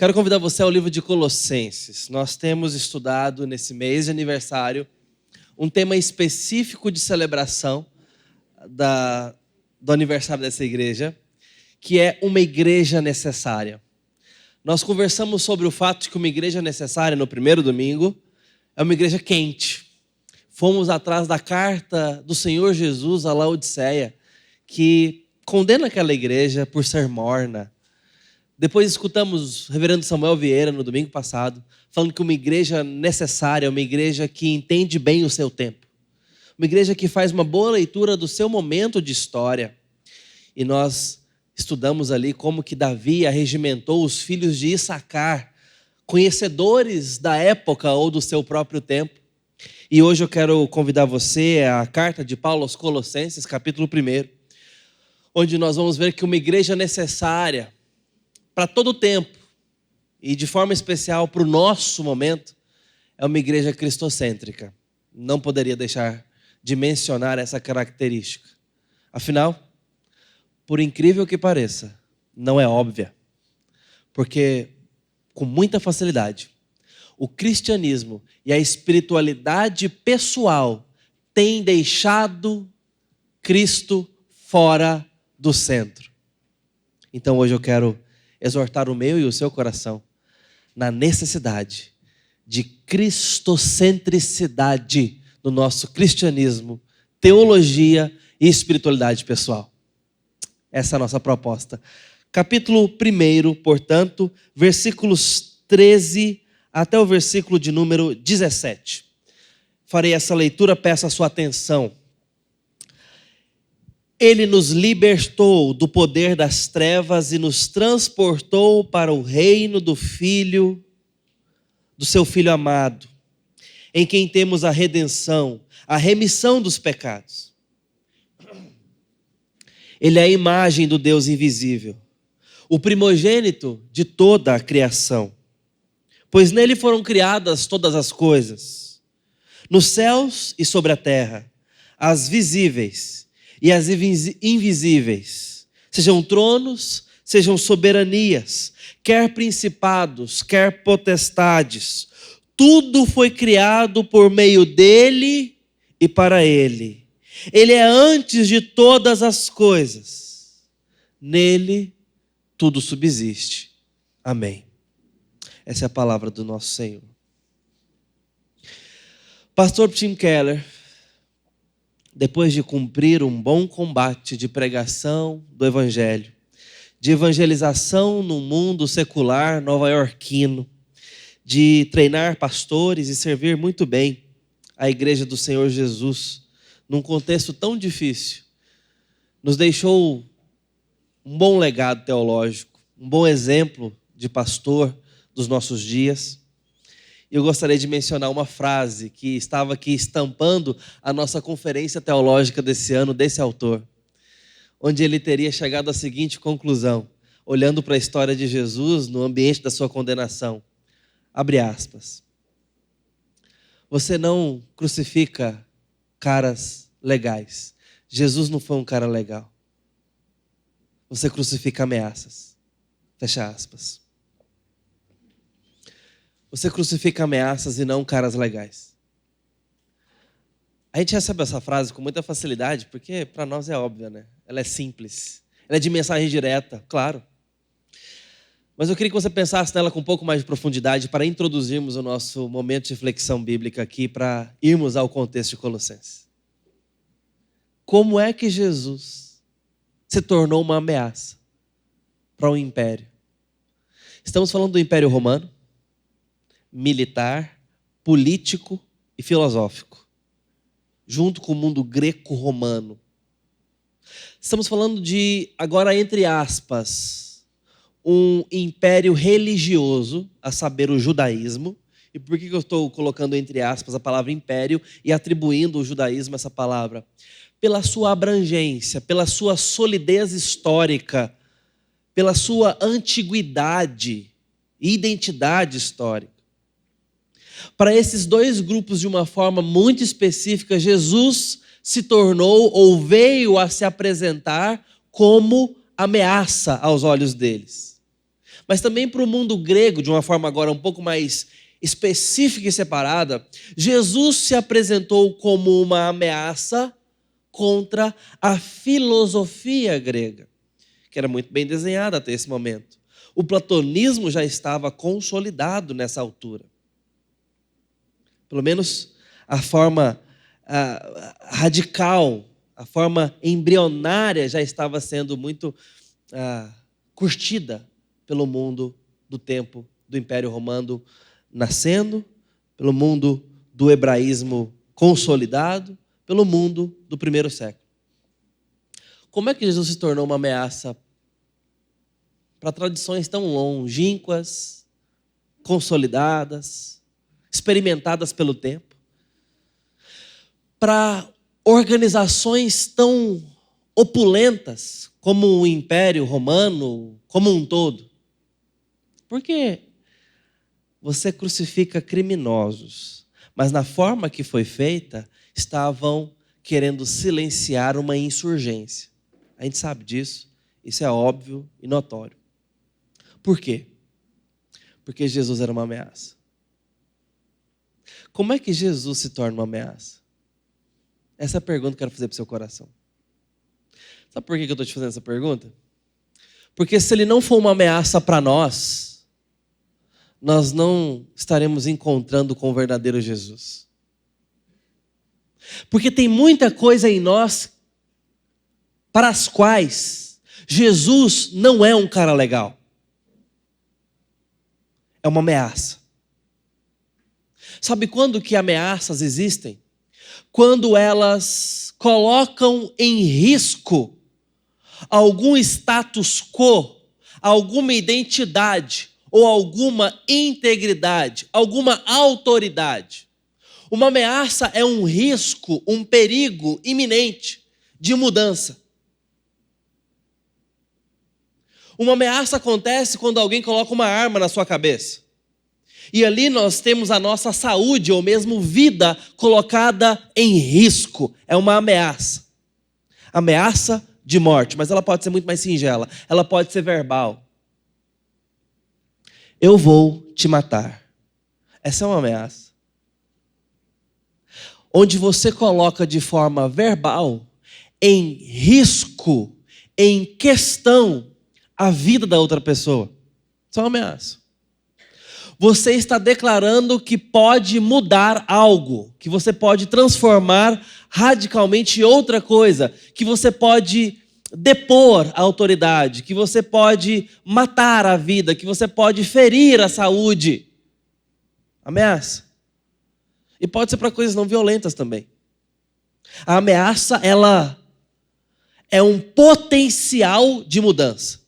Quero convidar você ao livro de Colossenses. Nós temos estudado nesse mês de aniversário um tema específico de celebração do aniversário dessa igreja, que é uma igreja necessária. Nós conversamos sobre o fato de que uma igreja necessária no primeiro domingo é uma igreja quente. Fomos atrás da carta do Senhor Jesus à Laodiceia, que condena aquela igreja por ser morna. Depois escutamos o reverendo Samuel Vieira no domingo passado, falando que uma igreja necessária é uma igreja que entende bem o seu tempo. Uma igreja que faz uma boa leitura do seu momento de história. E nós estudamos ali como que Davi arregimentou os filhos de Issacar, conhecedores da época ou do seu próprio tempo. E hoje eu quero convidar você à carta de Paulo aos Colossenses, capítulo 1, onde nós vamos ver que uma igreja necessária para todo o tempo, e de forma especial para o nosso momento, é uma igreja cristocêntrica. Não poderia deixar de mencionar essa característica. Afinal, por incrível que pareça, não é óbvia. Porque, com muita facilidade, o cristianismo e a espiritualidade pessoal têm deixado Cristo fora do centro. Então hoje eu quero exortar o meu e o seu coração na necessidade de cristocentricidade no nosso cristianismo, teologia e espiritualidade pessoal. Essa é a nossa proposta. Capítulo 1, portanto, versículos 13 até o versículo de número 17. Farei essa leitura, peço a sua atenção. Ele nos libertou do poder das trevas e nos transportou para o reino do seu Filho amado, em quem temos a redenção, a remissão dos pecados. Ele é a imagem do Deus invisível, o primogênito de toda a criação, pois nele foram criadas todas as coisas, nos céus e sobre a terra, as visíveis e as invisíveis, sejam tronos, sejam soberanias, quer principados, quer potestades, tudo foi criado por meio dele e para ele. Ele é antes de todas as coisas, nele tudo subsiste. Amém. Essa é a palavra do nosso Senhor. Pastor Tim Keller, depois de cumprir um bom combate de pregação do Evangelho, de evangelização no mundo secular nova-iorquino, de treinar pastores e servir muito bem a igreja do Senhor Jesus, num contexto tão difícil, nos deixou um bom legado teológico, um bom exemplo de pastor dos nossos dias. Eu gostaria de mencionar uma frase que estava aqui estampando a nossa conferência teológica desse ano, desse autor, onde ele teria chegado à seguinte conclusão, olhando para a história de Jesus no ambiente da sua condenação. Abre aspas. Você não crucifica caras legais. Jesus não foi um cara legal. Você crucifica ameaças. Fecha aspas. Você crucifica ameaças e não caras legais. A gente recebe essa frase com muita facilidade, porque para nós é óbvia, né? Ela é simples. Ela é de mensagem direta, claro. Mas eu queria que você pensasse nela com um pouco mais de profundidade para introduzirmos o nosso momento de reflexão bíblica aqui, para irmos ao contexto de Colossenses. Como é que Jesus se tornou uma ameaça para um império? Estamos falando do Império Romano, militar, político e filosófico, junto com o mundo greco-romano. Estamos falando de, agora entre aspas, um império religioso, a saber, o judaísmo. E por que eu estou colocando entre aspas a palavra império e atribuindo ao judaísmo essa palavra? Pela sua abrangência, pela sua solidez histórica, pela sua antiguidade e identidade histórica. Para esses dois grupos, de uma forma muito específica, Jesus se tornou ou veio a se apresentar como ameaça aos olhos deles. mas também para o mundo grego, de uma forma agora um pouco mais específica e separada, Jesus se apresentou como uma ameaça contra a filosofia grega, que era muito bem desenhada até esse momento. O platonismo já estava consolidado nessa altura. Pelo menos a forma radical, a forma embrionária já estava sendo muito curtida pelo mundo do tempo do Império Romano nascendo, pelo mundo do hebraísmo consolidado, pelo mundo do primeiro século. Como é que Jesus se tornou uma ameaça para tradições tão longínquas, consolidadas, experimentadas pelo tempo? Para organizações tão opulentas como o Império Romano, como um todo? Porque você crucifica criminosos, mas na forma que foi feita, estavam querendo silenciar uma insurgência. A gente sabe disso, isso é óbvio e notório. Por quê? Porque Jesus era uma ameaça. Como é que Jesus se torna uma ameaça? Essa é a pergunta que eu quero fazer para o seu coração. Sabe por que eu estou te fazendo essa pergunta? Porque se ele não for uma ameaça para nós não estaremos encontrando com o verdadeiro Jesus. Porque tem muita coisa em nós para as quais Jesus não é um cara legal. É uma ameaça. Sabe quando que ameaças existem? Quando elas colocam em risco algum status quo, alguma identidade, ou alguma integridade, alguma autoridade. Uma ameaça é um risco, um perigo iminente de mudança. Uma ameaça acontece quando alguém coloca uma arma na sua cabeça. E ali nós temos a nossa saúde ou mesmo vida colocada em risco. É uma ameaça. Ameaça de morte, mas ela pode ser muito mais singela. Ela pode ser verbal. Eu vou te matar. Essa é uma ameaça. Onde você coloca de forma verbal, em risco, em questão, a vida da outra pessoa. Isso é uma ameaça. Você está declarando que pode mudar algo, que você pode transformar radicalmente em outra coisa, que você pode depor a autoridade, que você pode matar a vida, que você pode ferir a saúde. Ameaça. E pode ser para coisas não violentas também. A ameaça, ela é um potencial de mudança.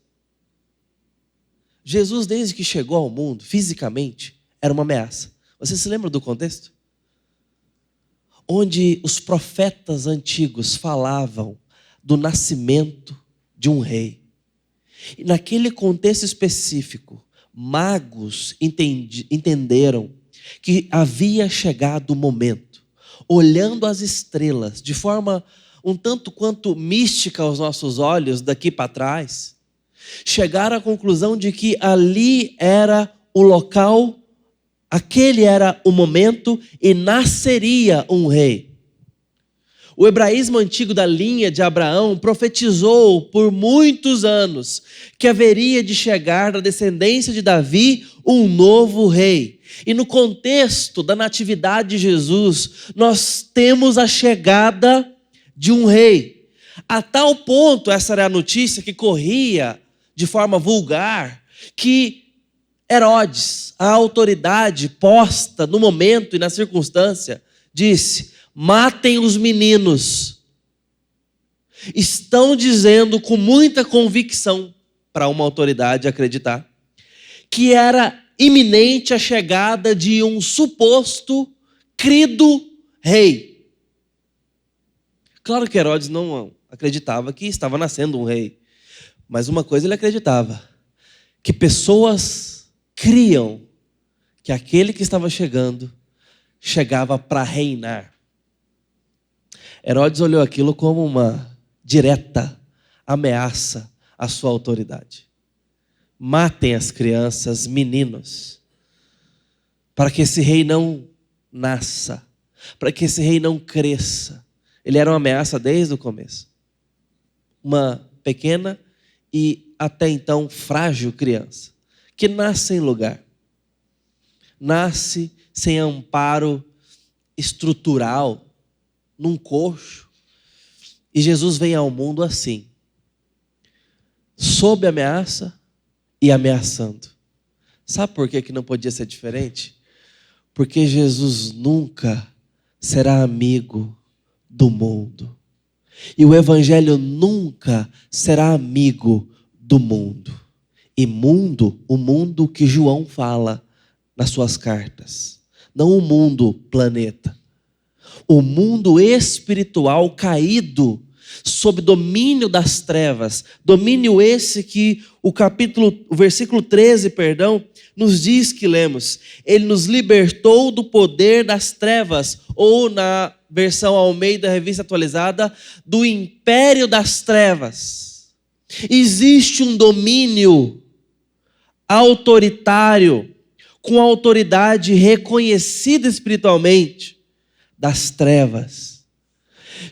Jesus, desde que chegou ao mundo, fisicamente, era uma ameaça. Você se lembra do contexto? Onde os profetas antigos falavam do nascimento de um rei. E naquele contexto específico, magos entenderam que havia chegado o momento, olhando as estrelas de forma um tanto quanto mística aos nossos olhos daqui para trás, chegaram à conclusão de que ali era o local, aquele era o momento e nasceria um rei. O hebraísmo antigo da linha de Abraão profetizou por muitos anos que haveria de chegar da descendência de Davi um novo rei. E no contexto da natividade de Jesus, nós temos a chegada de um rei. A tal ponto, essa era a notícia que corria de forma vulgar, que Herodes, a autoridade posta no momento e na circunstância, disse: matem os meninos. Estão dizendo com muita convicção, para uma autoridade acreditar, que era iminente a chegada de um suposto crido rei. Claro que Herodes não acreditava que estava nascendo um rei, mas uma coisa ele acreditava, que pessoas criam que aquele que estava chegando, chegava para reinar. Herodes olhou aquilo como uma direta ameaça à sua autoridade. matem as crianças, meninos, para que esse rei não nasça, para que esse rei não cresça. Ele era uma ameaça desde o começo. Uma pequena e até então frágil criança, que nasce sem lugar, nasce sem amparo estrutural, num coxo. E Jesus vem ao mundo assim, sob ameaça e ameaçando. Sabe por que não podia ser diferente? Porque Jesus nunca será amigo do mundo. E o Evangelho nunca será amigo do mundo. E mundo, o mundo que João fala nas suas cartas. Não o mundo planeta. O mundo espiritual caído sob domínio das trevas. Domínio esse que o versículo 13, nos diz que lemos. Ele nos libertou do poder das trevas, ou na versão Almeida, Revista Atualizada, do império das trevas. Existe um domínio autoritário, com autoridade reconhecida espiritualmente, das trevas.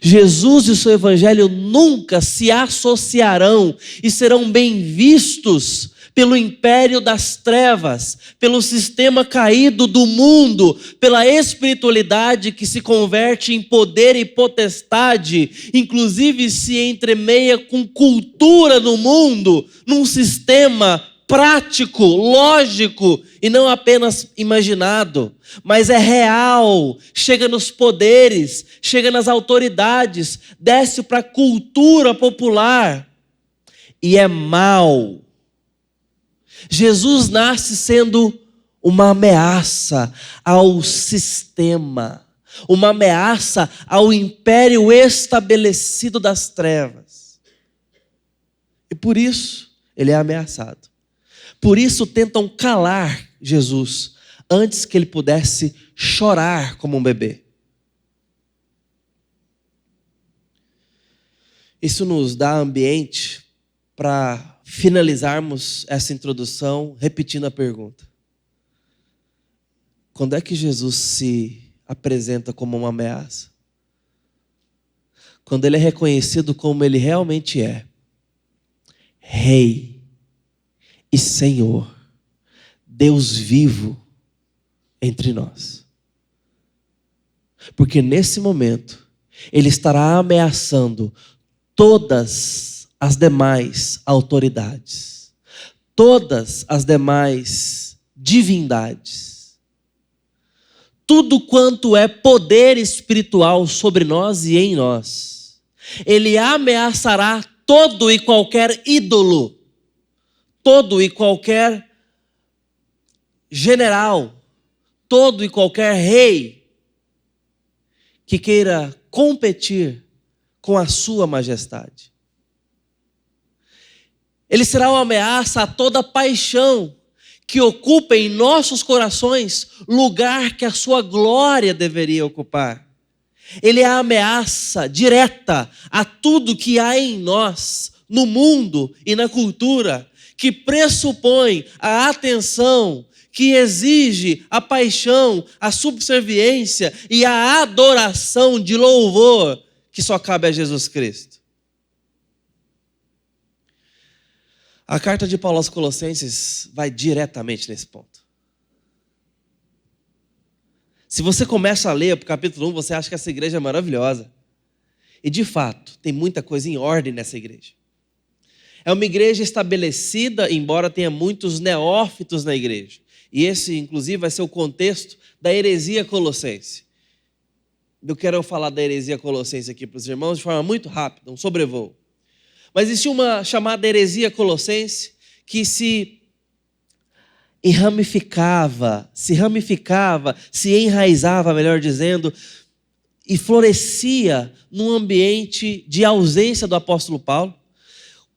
Jesus e o seu evangelho nunca se associarão e serão bem vistos pelo império das trevas, pelo sistema caído do mundo, pela espiritualidade que se converte em poder e potestade, inclusive se entremeia com cultura no mundo, num sistema prático, lógico e não apenas imaginado, mas é real, chega nos poderes, chega nas autoridades, desce para a cultura popular e é mal. Jesus nasce sendo uma ameaça ao sistema, uma ameaça ao império estabelecido das trevas. E por isso ele é ameaçado. Por isso tentam calar Jesus antes que ele pudesse chorar como um bebê. Isso nos dá ambiente para finalizarmos essa introdução repetindo a pergunta: quando é que Jesus se apresenta como uma ameaça? Quando ele é reconhecido como ele realmente é: Rei e Senhor, Deus vivo entre nós. Porque nesse momento ele estará ameaçando todas as demais autoridades, todas as demais divindades, tudo quanto é poder espiritual sobre nós e em nós. Ele ameaçará todo e qualquer ídolo, todo e qualquer general, todo e qualquer rei que queira competir com a sua majestade. Ele será uma ameaça a toda paixão que ocupa em nossos corações lugar que a sua glória deveria ocupar. Ele é a ameaça direta a tudo que há em nós, no mundo e na cultura, que pressupõe a atenção, que exige a paixão, a subserviência e a adoração de louvor que só cabe a Jesus Cristo. A carta de Paulo aos Colossenses vai diretamente nesse ponto. Se você começa a ler o capítulo 1, você acha que essa igreja é maravilhosa. E de fato, tem muita coisa em ordem nessa igreja. É uma igreja estabelecida, embora tenha muitos neófitos na igreja. E esse, inclusive, vai ser o contexto da heresia colossense. Eu quero falar da heresia colossense aqui para os irmãos de forma muito rápida, um sobrevoo. Mas existia uma chamada heresia colossense que se enraizava, melhor dizendo, e florescia num ambiente de ausência do apóstolo Paulo.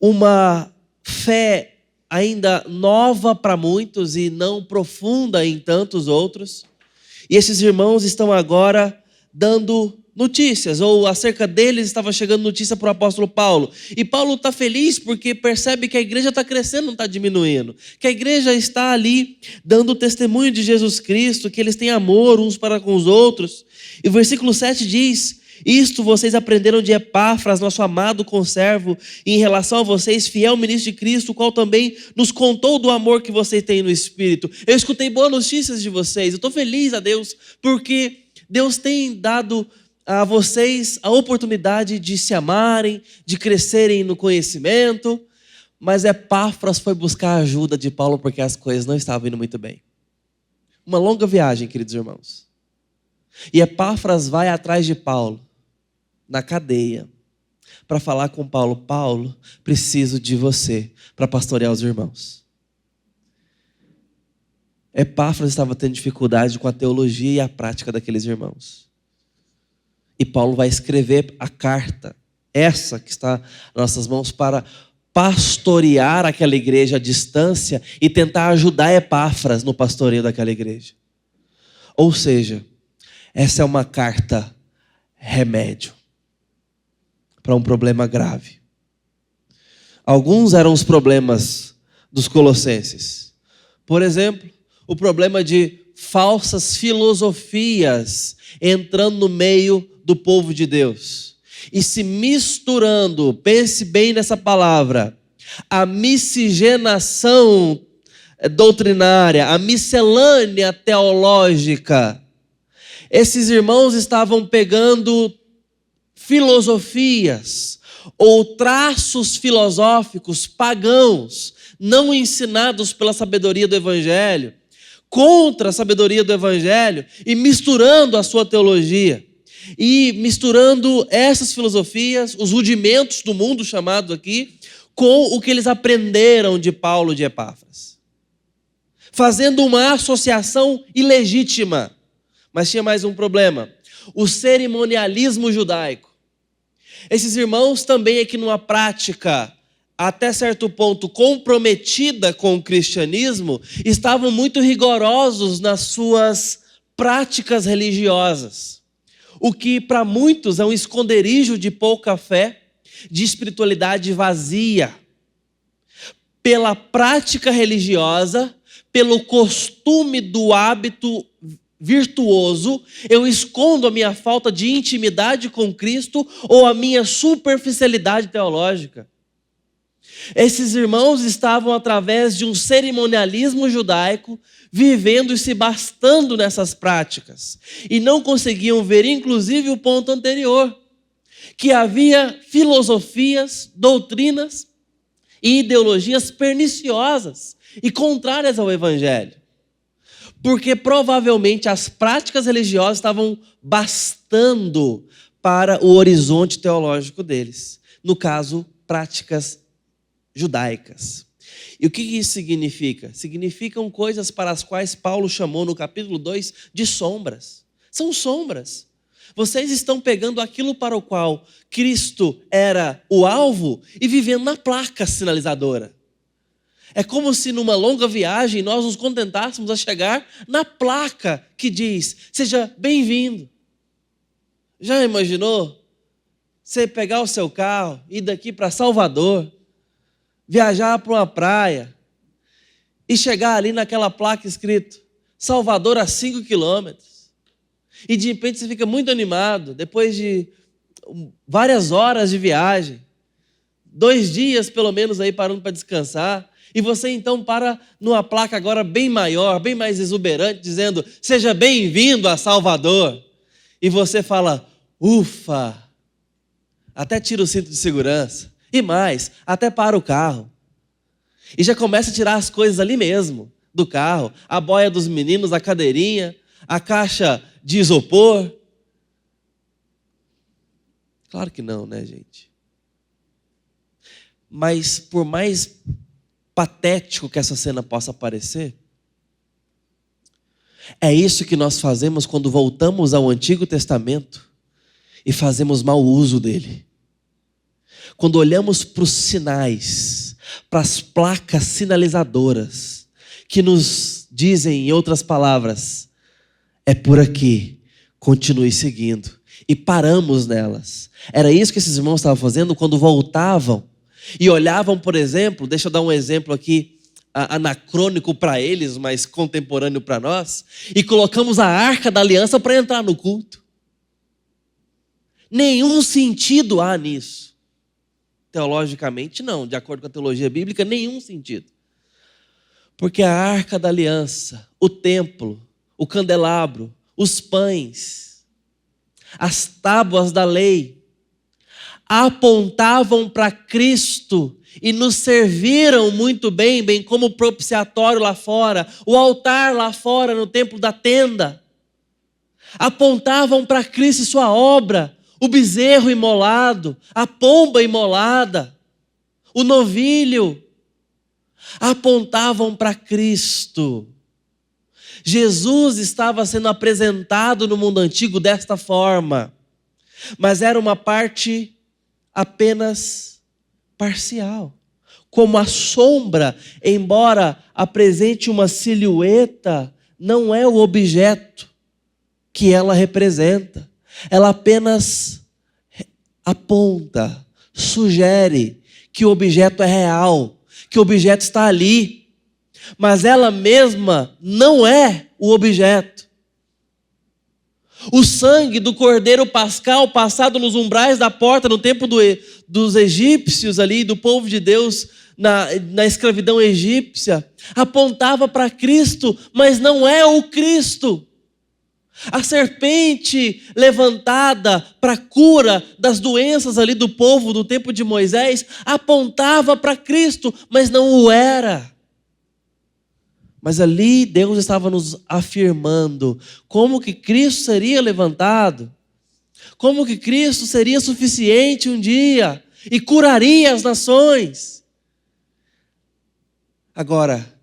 Uma fé ainda nova para muitos e não profunda em tantos outros. E esses irmãos estão agora dando notícias, ou acerca deles estava chegando notícia para o apóstolo Paulo. E Paulo está feliz porque percebe que a igreja está crescendo, não está diminuindo. Que a igreja está ali dando testemunho de Jesus Cristo, que eles têm amor uns para com os outros. E o versículo 7 diz: isto vocês aprenderam de Epáfras, nosso amado conservo, e em relação a vocês, fiel ministro de Cristo, o qual também nos contou do amor que vocês têm no Espírito. Eu escutei boas notícias de vocês, eu estou feliz a Deus, porque Deus tem dado a vocês a oportunidade de se amarem, de crescerem no conhecimento, mas Epáfras foi buscar a ajuda de Paulo porque as coisas não estavam indo muito bem. Uma longa viagem, queridos irmãos. E Epáfras vai atrás de Paulo, na cadeia, para falar com Paulo: Paulo, preciso de você para pastorear os irmãos. Epáfras estava tendo dificuldade com a teologia e a prática daqueles irmãos. E Paulo vai escrever a carta, essa que está nas nossas mãos, para pastorear aquela igreja à distância e tentar ajudar Epáfras no pastoreio daquela igreja. Ou seja, essa é uma carta remédio para um problema grave. Alguns eram os problemas dos colossenses. Por exemplo, o problema de falsas filosofias entrando no meio do povo de Deus e se misturando, pense bem nessa palavra, a miscigenação doutrinária, a miscelânea teológica. Esses irmãos estavam pegando filosofias ou traços filosóficos pagãos, não ensinados pela sabedoria do Evangelho, contra a sabedoria do Evangelho, e misturando a sua teologia. E misturando essas filosofias, os rudimentos do mundo chamado aqui, com o que eles aprenderam de Paulo de Epáfras. Fazendo uma associação ilegítima. Mas tinha mais um problema: o cerimonialismo judaico. Esses irmãos também aqui numa prática, até certo ponto, comprometida com o cristianismo, estavam muito rigorosos nas suas práticas religiosas. O que para muitos é um esconderijo de pouca fé, de espiritualidade vazia. Pela prática religiosa, pelo costume do hábito virtuoso, eu escondo a minha falta de intimidade com Cristo ou a minha superficialidade teológica. Esses irmãos estavam, através de um cerimonialismo judaico, vivendo e se bastando nessas práticas. E não conseguiam ver, inclusive, o ponto anterior, que havia filosofias, doutrinas e ideologias perniciosas e contrárias ao Evangelho. Porque provavelmente as práticas religiosas estavam bastando para o horizonte teológico deles. No caso, práticas judaicas. E o que isso significa? Significam coisas para as quais Paulo chamou no capítulo 2 de sombras. São sombras. Vocês estão pegando aquilo para o qual Cristo era o alvo e vivendo na placa sinalizadora. É como se numa longa viagem nós nos contentássemos a chegar na placa que diz: seja bem-vindo. Já imaginou? Você pegar o seu carro, ir daqui para Salvador, viajar para uma praia e chegar ali naquela placa escrito Salvador a 5 quilômetros. E de repente você fica muito animado, depois de várias horas de viagem, 2 dias pelo menos aí parando para descansar, e você então para numa placa agora bem maior, bem mais exuberante, dizendo: seja bem-vindo a Salvador. E você fala: ufa, até tira o cinto de segurança. E mais, até para o carro. E já começa a tirar as coisas ali mesmo, do carro. A boia dos meninos, a cadeirinha, a caixa de isopor. Claro que não, né, gente? Mas por mais patético que essa cena possa parecer, é isso que nós fazemos quando voltamos ao Antigo Testamento e fazemos mau uso dele. Quando olhamos para os sinais, para as placas sinalizadoras, que nos dizem, em outras palavras, é por aqui, continue seguindo. e paramos nelas. Era isso que esses irmãos estavam fazendo quando voltavam e olhavam, por exemplo, deixa eu dar um exemplo aqui, anacrônico para eles, mas contemporâneo para nós, e colocamos a Arca da Aliança para entrar no culto. Nenhum sentido há nisso. Teologicamente, não. De acordo com a teologia bíblica, nenhum sentido. Porque a Arca da Aliança, o templo, o candelabro, os pães, as tábuas da lei, apontavam para Cristo e nos serviram muito bem, bem como o propiciatório lá fora, o altar lá fora no templo da tenda. Apontavam para Cristo e sua obra, o bezerro imolado, a pomba imolada, o novilho. Apontavam para Cristo. Jesus estava sendo apresentado no mundo antigo desta forma, mas era uma parte apenas parcial, como a sombra, embora apresente uma silhueta, não é o objeto que ela representa. Ela apenas aponta, sugere que o objeto é real, que o objeto está ali, mas ela mesma não é o objeto. O sangue do cordeiro pascal passado nos umbrais da porta no tempo dos egípcios ali, do povo de Deus na escravidão egípcia, apontava para Cristo, mas não é o Cristo. A serpente levantada para a cura das doenças ali do povo do tempo de Moisés apontava para Cristo, mas não o era. Mas ali Deus estava nos afirmando como que Cristo seria levantado, como que Cristo seria suficiente um dia e curaria as nações. Agora,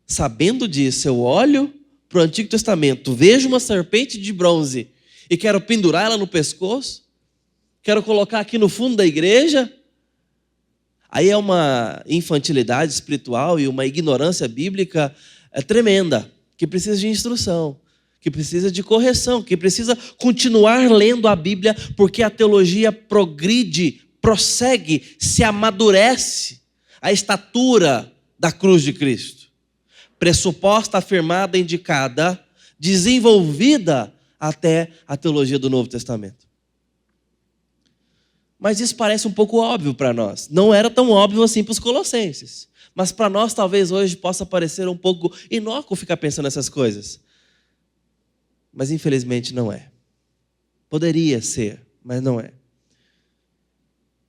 sabendo disso, eu olho para o Antigo Testamento, vejo uma serpente de bronze e quero pendurar ela no pescoço, quero colocar aqui no fundo da igreja. Aí é uma infantilidade espiritual e uma ignorância bíblica tremenda, que precisa de instrução, que precisa de correção, que precisa continuar lendo a Bíblia, porque a teologia progride, prossegue, se amadurece a estatura da cruz de Cristo. Pressuposta, afirmada, indicada, desenvolvida até a teologia do Novo Testamento. Mas isso parece um pouco óbvio para nós. Não era tão óbvio assim para os colossenses. Mas para nós talvez hoje possa parecer um pouco inócuo ficar pensando nessas coisas. Mas infelizmente não é. Poderia ser, mas não é.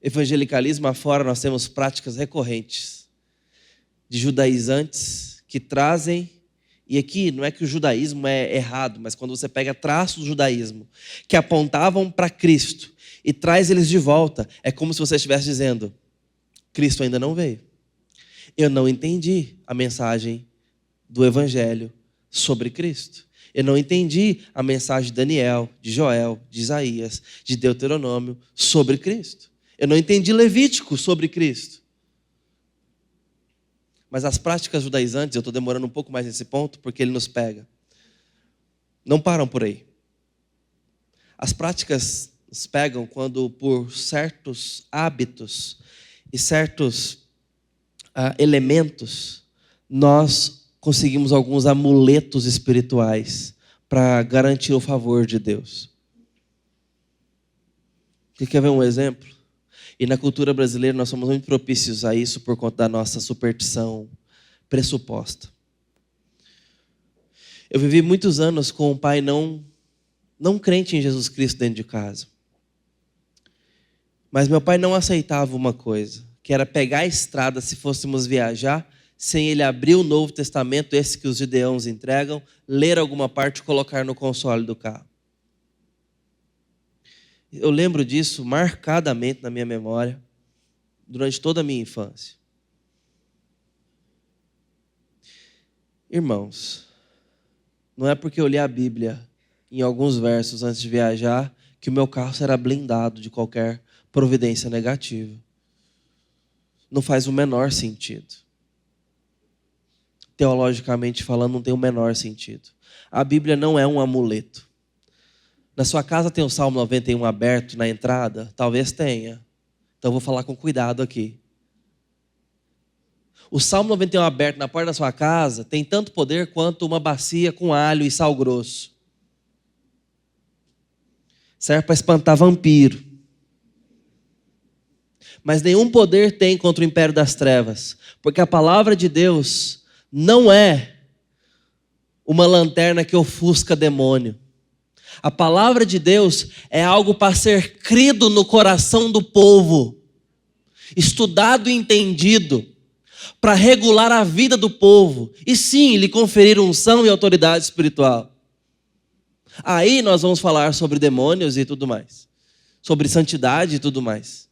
Evangelicalismo afora nós temos práticas recorrentes de judaizantes que trazem, e aqui não é que o judaísmo é errado, mas quando você pega traços do judaísmo que apontavam para Cristo e traz eles de volta, é como se você estivesse dizendo: Cristo ainda não veio. Eu não entendi a mensagem do Evangelho sobre Cristo. Eu não entendi a mensagem de Daniel, de Joel, de Isaías, de Deuteronômio sobre Cristo. Eu não entendi Levítico sobre Cristo. Mas as práticas judaizantes, eu estou demorando um pouco mais nesse ponto, porque ele nos pega. Não param por aí. As práticas nos pegam quando, por certos hábitos e certos elementos, nós conseguimos alguns amuletos espirituais para garantir o favor de Deus. Você quer ver um exemplo? E na cultura brasileira nós somos muito propícios a isso por conta da nossa superstição pressuposta. Eu vivi muitos anos com um pai não crente em Jesus Cristo dentro de casa. Mas meu pai não aceitava uma coisa, que era pegar a estrada se fôssemos viajar, sem ele abrir o Novo Testamento, esse que os gideões entregam, ler alguma parte e colocar no console do carro. Eu lembro disso marcadamente na minha memória, durante toda a minha infância. Irmãos, não é porque eu li a Bíblia em alguns versos antes de viajar que o meu carro será blindado de qualquer providência negativa. Não faz o menor sentido. Teologicamente falando, não tem o menor sentido. A Bíblia não é um amuleto. Na sua casa tem o Salmo 91 aberto na entrada? Talvez tenha. Então eu vou falar com cuidado aqui. O Salmo 91 aberto na porta da sua casa tem tanto poder quanto uma bacia com alho e sal grosso. Serve para espantar vampiro. Mas nenhum poder tem contra o império das trevas. Porque a palavra de Deus não é uma lanterna que ofusca demônio. A palavra de Deus é algo para ser crido no coração do povo, estudado e entendido, para regular a vida do povo, e sim, lhe conferir unção e autoridade espiritual. Aí nós vamos falar sobre demônios e tudo mais, sobre santidade e tudo mais.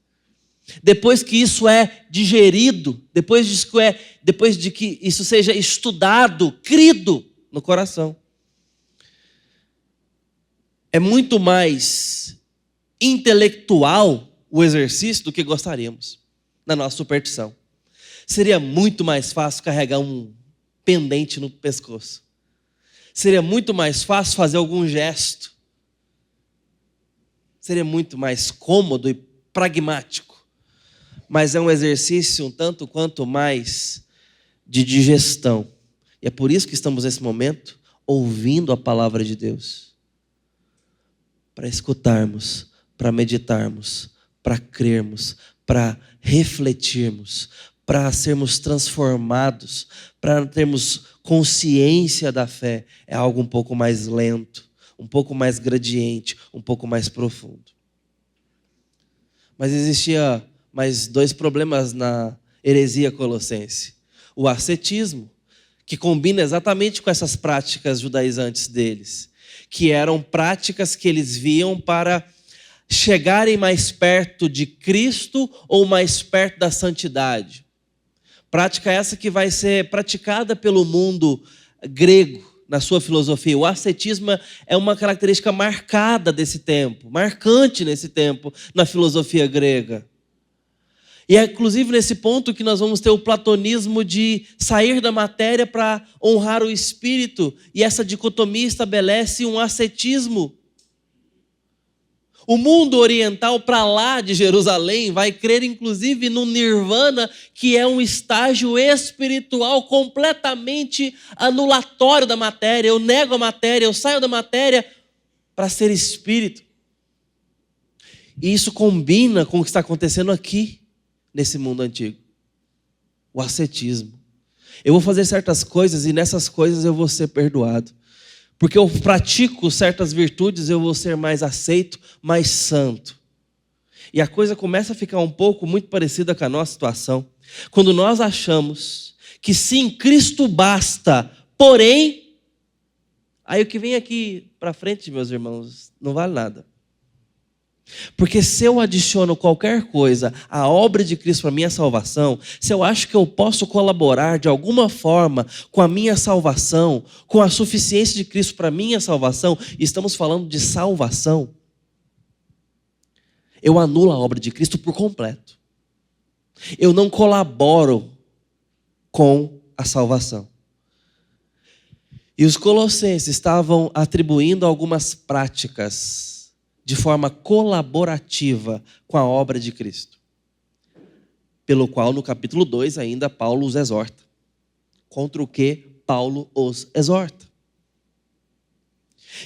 Depois que isso é digerido, depois de que isso seja estudado, crido no coração. É muito mais intelectual o exercício do que gostaríamos, na nossa superstição. Seria muito mais fácil carregar um pendente no pescoço. Seria muito mais fácil fazer algum gesto. Seria muito mais cômodo e pragmático. Mas é um exercício um tanto quanto mais de digestão. E é por isso que estamos nesse momento ouvindo a palavra de Deus. Para escutarmos, para meditarmos, para crermos, para refletirmos, para sermos transformados, para termos consciência da fé. É algo um pouco mais lento, um pouco mais gradiente, um pouco mais profundo. Mas existia mais dois problemas na heresia colossense. O ascetismo, que combina exatamente com essas práticas judaizantes deles, que eram práticas que eles viam para chegarem mais perto de Cristo ou mais perto da santidade. Prática essa que vai ser praticada pelo mundo grego na sua filosofia. O ascetismo é uma característica marcada desse tempo, marcante nesse tempo na filosofia grega. E é inclusive nesse ponto que nós vamos ter o platonismo de sair da matéria para honrar o espírito. E essa dicotomia estabelece um ascetismo. O mundo oriental para lá de Jerusalém vai crer inclusive no nirvana, que é um estágio espiritual completamente anulatório da matéria. Eu nego a matéria, eu saio da matéria para ser espírito. E isso combina com o que está acontecendo aqui. Nesse mundo antigo, o ascetismo. Eu vou fazer certas coisas e nessas coisas eu vou ser perdoado. Porque eu pratico certas virtudes, eu vou ser mais aceito, mais santo. E a coisa começa a ficar um pouco muito parecida com a nossa situação. Quando nós achamos que sim, Cristo basta, porém, aí o que vem aqui para frente, meus irmãos, não vale nada. Porque se eu adiciono qualquer coisa à obra de Cristo para a minha salvação, se eu acho que eu posso colaborar de alguma forma com a minha salvação, com a suficiência de Cristo para a minha salvação, e estamos falando de salvação, eu anulo a obra de Cristo por completo. Eu não colaboro com a salvação. E os colossenses estavam atribuindo algumas práticas de forma colaborativa com a obra de Cristo. Pelo qual, no capítulo 2, ainda Paulo os exorta. Contra o que Paulo os exorta.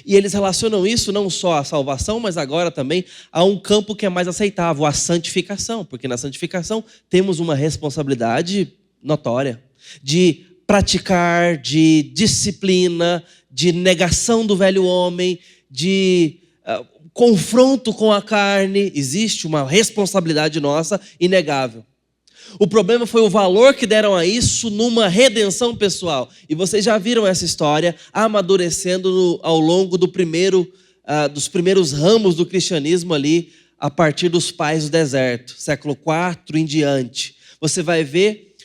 E eles relacionam isso não só à salvação, mas agora também a um campo que é mais aceitável, a santificação. Porque na santificação temos uma responsabilidade notória de praticar, de disciplina, de negação do velho homem, de confronto com a carne. Existe uma responsabilidade nossa inegável. O problema foi o valor que deram a isso numa redenção pessoal. E vocês já viram essa história amadurecendo ao longo dos primeiros ramos do cristianismo ali, a partir dos pais do deserto, século IV em diante. Você vai ver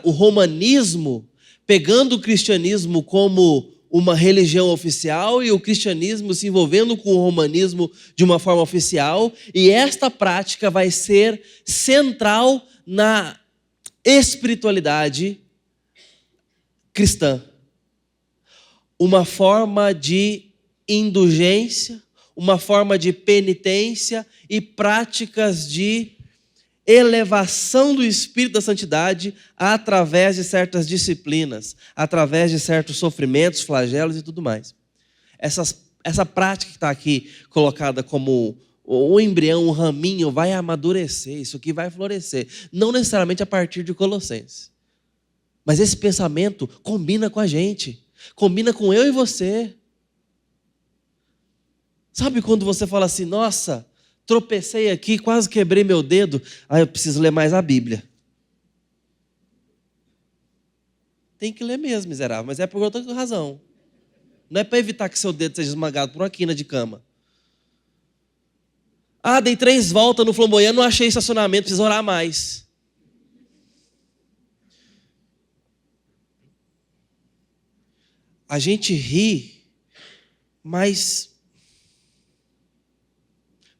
o romanismo pegando o cristianismo como uma religião oficial e o cristianismo se envolvendo com o romanismo de uma forma oficial, e esta prática vai ser central na espiritualidade cristã. Uma forma de indulgência, uma forma de penitência e práticas de elevação do espírito da santidade através de certas disciplinas, através de certos sofrimentos, flagelos e tudo mais. Essa prática que está aqui colocada como o embrião, o raminho, vai amadurecer, isso aqui vai florescer. Não necessariamente a partir de Colossenses. Mas esse pensamento combina com a gente, combina com eu e você. Sabe quando você fala assim, nossa, tropecei aqui, quase quebrei meu dedo, eu preciso ler mais a Bíblia. Tem que ler mesmo, miserável, mas é por outra razão. Não é para evitar que seu dedo seja esmagado por uma quina de cama. Dei 3 voltas no flamboyant, não achei estacionamento, preciso orar mais. A gente ri, mas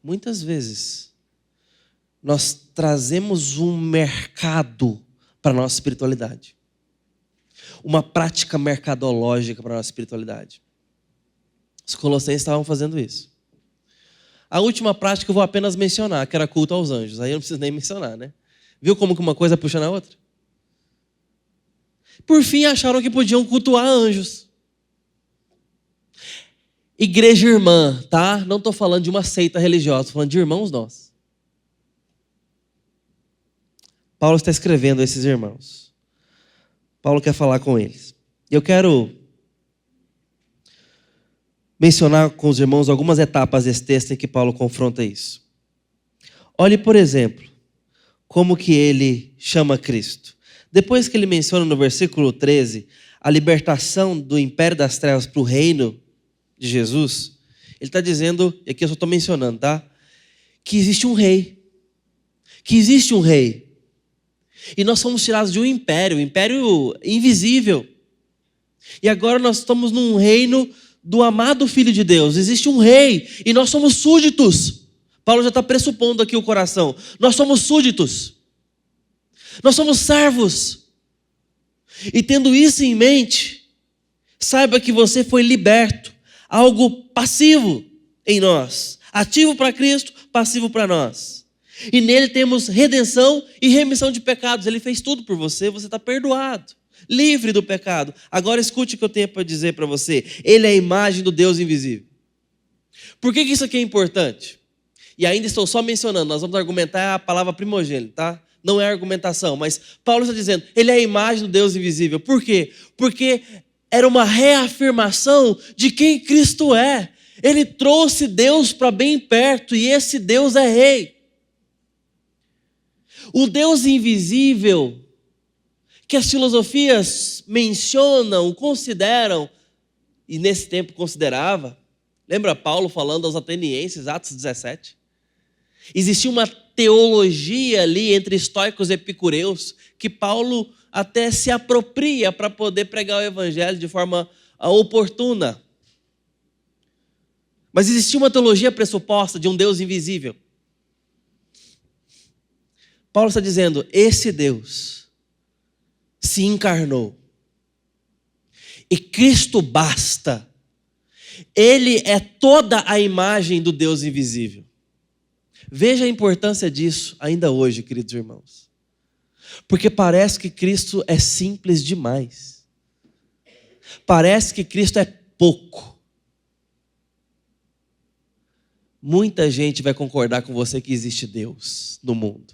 muitas vezes nós trazemos um mercado para a nossa espiritualidade. Uma prática mercadológica para a nossa espiritualidade. Os colossenses estavam fazendo isso. A última prática eu vou apenas mencionar, que era culto aos anjos. Aí eu não preciso nem mencionar, né? Viu como que uma coisa puxa na outra? Por fim, acharam que podiam cultuar anjos. Igreja irmã, tá? Não estou falando de uma seita religiosa, estou falando de irmãos nossos. Paulo está escrevendo a esses irmãos. Paulo quer falar com eles. Eu quero mencionar com os irmãos algumas etapas desse texto em que Paulo confronta isso. Olhe, por exemplo, como que ele chama Cristo. Depois que ele menciona no versículo 13 a libertação do império das trevas para o reino de Jesus, ele está dizendo, e aqui eu só estou mencionando, tá? Que existe um rei. Que existe um rei. E nós somos tirados de um império invisível. E agora nós estamos num reino do amado Filho de Deus. Existe um rei e nós somos súditos. Paulo já está pressupondo aqui o coração. Nós somos súditos. Nós somos servos. E tendo isso em mente, saiba que você foi liberto. Algo passivo em nós. Ativo para Cristo, passivo para nós. E nele temos redenção e remissão de pecados. Ele fez tudo por você, você está perdoado. Livre do pecado. Agora escute o que eu tenho para dizer para você. Ele é a imagem do Deus invisível. Por que isso aqui é importante? E ainda estou só mencionando, nós vamos argumentar a palavra primogênito, tá? Não é argumentação, mas Paulo está dizendo, ele é a imagem do Deus invisível. Por quê? Porque era uma reafirmação de quem Cristo é. Ele trouxe Deus para bem perto e esse Deus é rei. O Deus invisível que as filosofias mencionam, consideram, e nesse tempo considerava, lembra Paulo falando aos atenienses, Atos 17? Existia uma teologia ali entre estoicos e epicureus que Paulo até se apropria para poder pregar o evangelho de forma oportuna. Mas existia uma teologia pressuposta de um Deus invisível. Paulo está dizendo, esse Deus se encarnou. E Cristo basta. Ele é toda a imagem do Deus invisível. Veja a importância disso ainda hoje, queridos irmãos. Porque parece que Cristo é simples demais. Parece que Cristo é pouco. Muita gente vai concordar com você que existe Deus no mundo.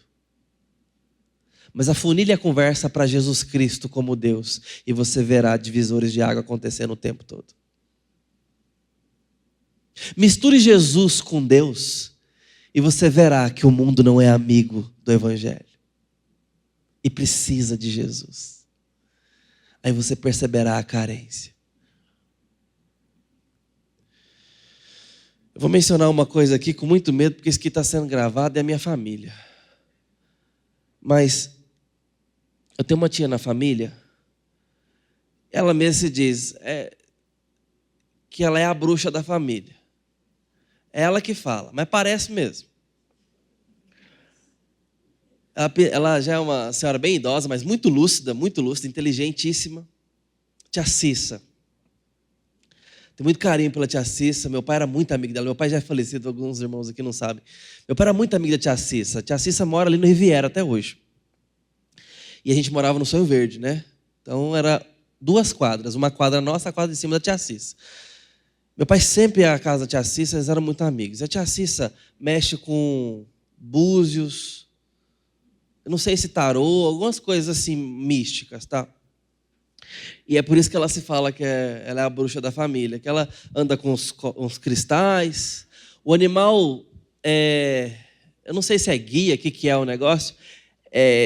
Mas afunilhe a conversa para Jesus Cristo como Deus e você verá divisores de água acontecendo o tempo todo. Misture Jesus com Deus e você verá que o mundo não é amigo do Evangelho. E precisa de Jesus. Aí você perceberá a carência. Eu vou mencionar uma coisa aqui com muito medo, porque isso aqui está sendo gravado, é a minha família. Mas eu tenho uma tia na família, ela mesma se diz que ela é a bruxa da família. É ela que fala, mas parece mesmo. Ela já é uma senhora bem idosa, mas muito lúcida, inteligentíssima. Tia Cissa. Tenho muito carinho pela tia Cissa. Meu pai era muito amigo dela. Meu pai já é falecido, alguns irmãos aqui não sabem. Meu pai era muito amigo da tia Cissa. A tia Cissa mora ali no Riviera até hoje. E a gente morava no Sonho Verde, né? Então era 2 quadras. Uma quadra nossa, a quadra de cima da tia Cissa. Meu pai sempre ia à casa da tia Cissa, eles eram muito amigos. A tia Cissa mexe com búzios, eu não sei se tarô, algumas coisas assim místicas, tá? E é por isso que ela se fala que ela é a bruxa da família, que ela anda com uns cristais. O animal, eu não sei se é guia, o que é o negócio,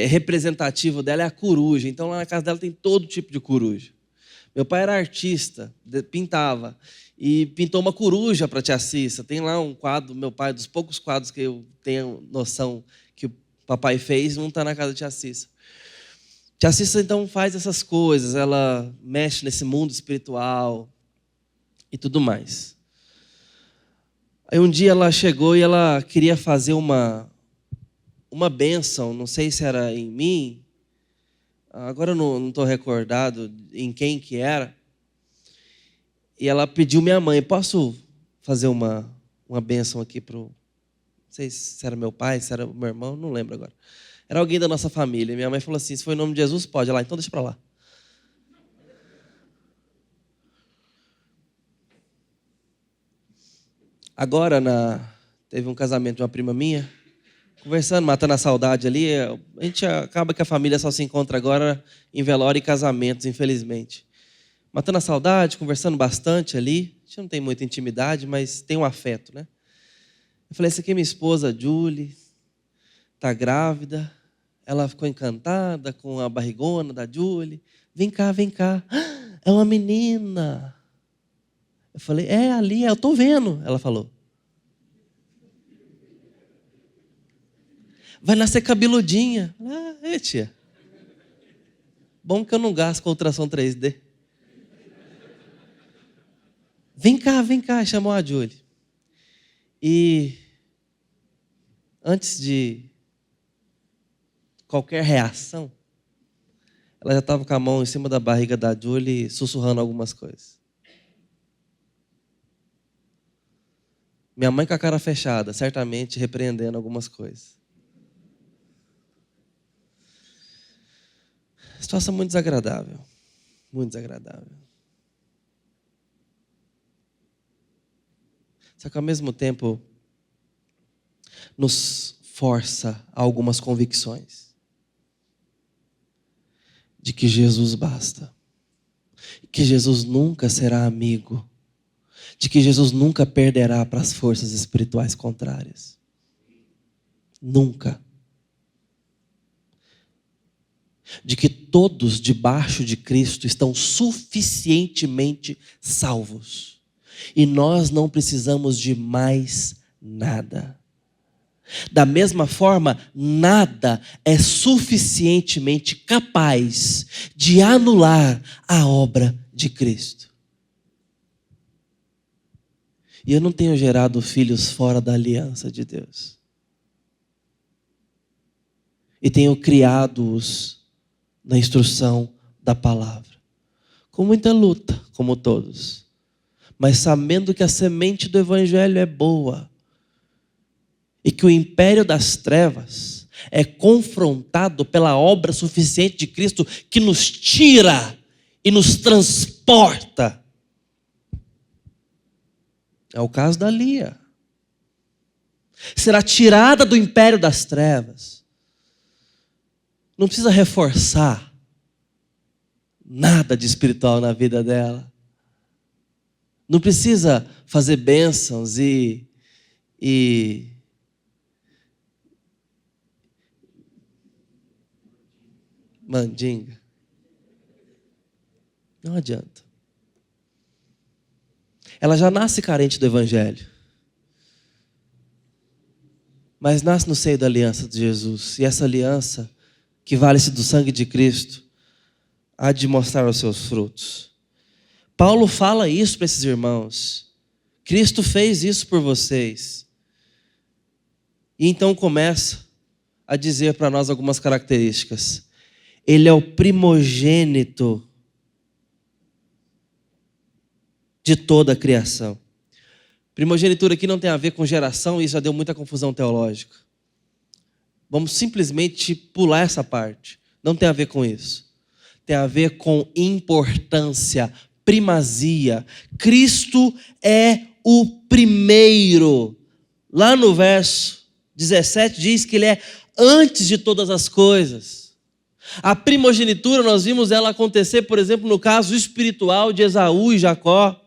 representativo dela é a coruja. Então lá na casa dela tem todo tipo de coruja. Meu pai era artista, pintava, e pintou uma coruja para a tia Cissa. Tem lá um quadro, meu pai, dos poucos quadros que eu tenho noção que o papai fez, um está na casa da tia Cissa. Tia Cissa, então, faz essas coisas, ela mexe nesse mundo espiritual e tudo mais. Aí um dia ela chegou e ela queria fazer uma bênção, não sei se era em mim, agora eu não estou recordado em quem que era. E ela pediu minha mãe, posso fazer uma bênção aqui para o... Não sei se era meu pai, se era o meu irmão, não lembro agora. Era alguém da nossa família. Minha mãe falou assim, se foi em nome de Jesus, pode. Ela, então deixa para lá. Agora, teve um casamento de uma prima minha, conversando, matando a saudade ali. A gente acaba que a família só se encontra agora em velório e casamentos, infelizmente. Matando a saudade, conversando bastante ali. A gente não tem muita intimidade, mas tem um afeto, né? Eu falei, essa aqui é minha esposa, Julie, está grávida. Ela ficou encantada com a barrigona da Julie. Vem cá, vem cá. É uma menina. Eu falei, ali, eu estou vendo. Ela falou. Vai nascer cabeludinha. Tia. Bom que eu não gasto com ultrassom 3D. Vem cá, chamou a Julie. E antes de qualquer reação, ela já estava com a mão em cima da barriga da Julie, sussurrando algumas coisas. Minha mãe com a cara fechada, certamente repreendendo algumas coisas. Situação muito desagradável. Muito desagradável. Só que ao mesmo tempo nos força a algumas convicções de que Jesus basta, que Jesus nunca será amigo, de que Jesus nunca perderá para as forças espirituais contrárias. Nunca. De que todos debaixo de Cristo estão suficientemente salvos. E nós não precisamos de mais nada. Da mesma forma, nada é suficientemente capaz de anular a obra de Cristo. E eu não tenho gerado filhos fora da aliança de Deus. E tenho criado-os na instrução da palavra. Com muita luta, como todos. Mas sabendo que a semente do evangelho é boa. E que o império das trevas é confrontado pela obra suficiente de Cristo que nos tira e nos transporta. É o caso da Lia. Será tirada do império das trevas. Não precisa reforçar nada de espiritual na vida dela. Não precisa fazer bênçãos e mandinga. Não adianta. Ela já nasce carente do evangelho. Mas nasce no seio da aliança de Jesus. E essa aliança, que vale-se do sangue de Cristo, há de mostrar os seus frutos. Paulo fala isso para esses irmãos. Cristo fez isso por vocês. E então começa a dizer para nós algumas características. Ele é o primogênito de toda a criação. Primogenitura aqui não tem a ver com geração, e isso já deu muita confusão teológica. Vamos simplesmente pular essa parte. Não tem a ver com isso. Tem a ver com importância, primazia. Cristo é o primeiro. Lá no verso 17 diz que ele é antes de todas as coisas. A primogenitura, nós vimos ela acontecer, por exemplo, no caso espiritual de Esaú e Jacó,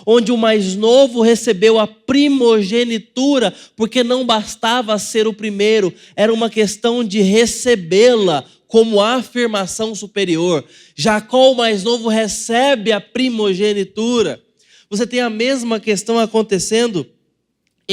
onde o mais novo recebeu a primogenitura, porque não bastava ser o primeiro, era uma questão de recebê-la como afirmação superior. Jacó, o mais novo, recebe a primogenitura. Você tem a mesma questão acontecendo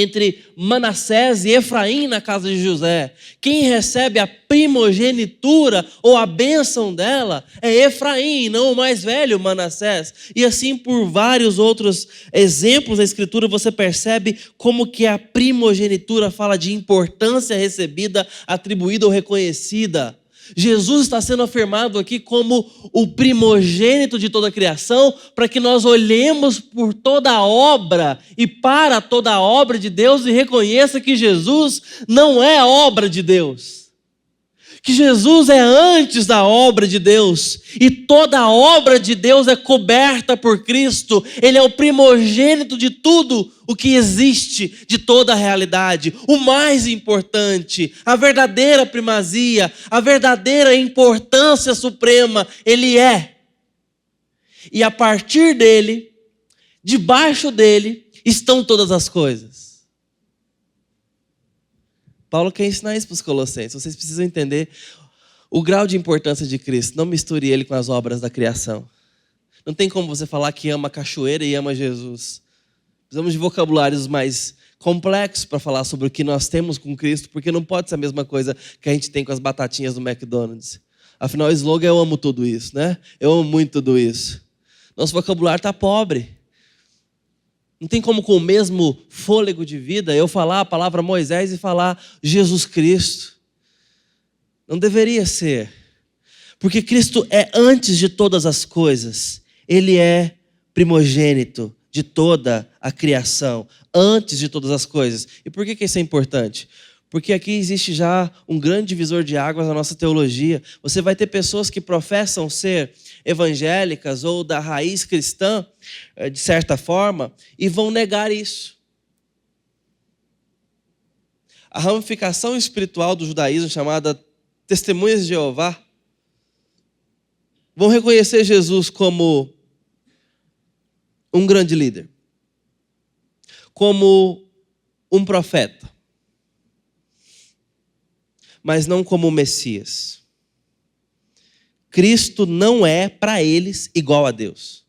entre Manassés e Efraim na casa de José. Quem recebe a primogenitura ou a bênção dela é Efraim, não o mais velho Manassés. E assim por vários outros exemplos da Escritura você percebe como que a primogenitura fala de importância recebida, atribuída ou reconhecida. Jesus está sendo afirmado aqui como o primogênito de toda a criação, para que nós olhemos por toda a obra e para toda a obra de Deus e reconheça que Jesus não é a obra de Deus. Que Jesus é antes da obra de Deus e toda a obra de Deus é coberta por Cristo. Ele é o primogênito de tudo o que existe, de toda a realidade. O mais importante, a verdadeira primazia, a verdadeira importância suprema, Ele é. E a partir dele, debaixo dele, estão todas as coisas. Paulo quer ensinar isso para os colossenses. Vocês precisam entender o grau de importância de Cristo. Não misture ele com as obras da criação. Não tem como você falar que ama a cachoeira e ama Jesus. Precisamos de vocabulários mais complexos para falar sobre o que nós temos com Cristo, porque não pode ser a mesma coisa que a gente tem com as batatinhas do McDonald's. Afinal, o slogan é eu amo tudo isso, né? Eu amo muito tudo isso. Nosso vocabulário está pobre. Não tem como com o mesmo fôlego de vida eu falar a palavra Moisés e falar Jesus Cristo. Não deveria ser. Porque Cristo é antes de todas as coisas. Ele é primogênito de toda a criação. Antes de todas as coisas. E por que isso é importante? Porque aqui existe já um grande divisor de águas na nossa teologia. Você vai ter pessoas que professam ser evangélicas ou da raiz cristã, de certa forma, e vão negar isso. A ramificação espiritual do judaísmo, chamada Testemunhas de Jeová, vão reconhecer Jesus como um grande líder, como um profeta, mas não como o Messias. Cristo não é para eles igual a Deus.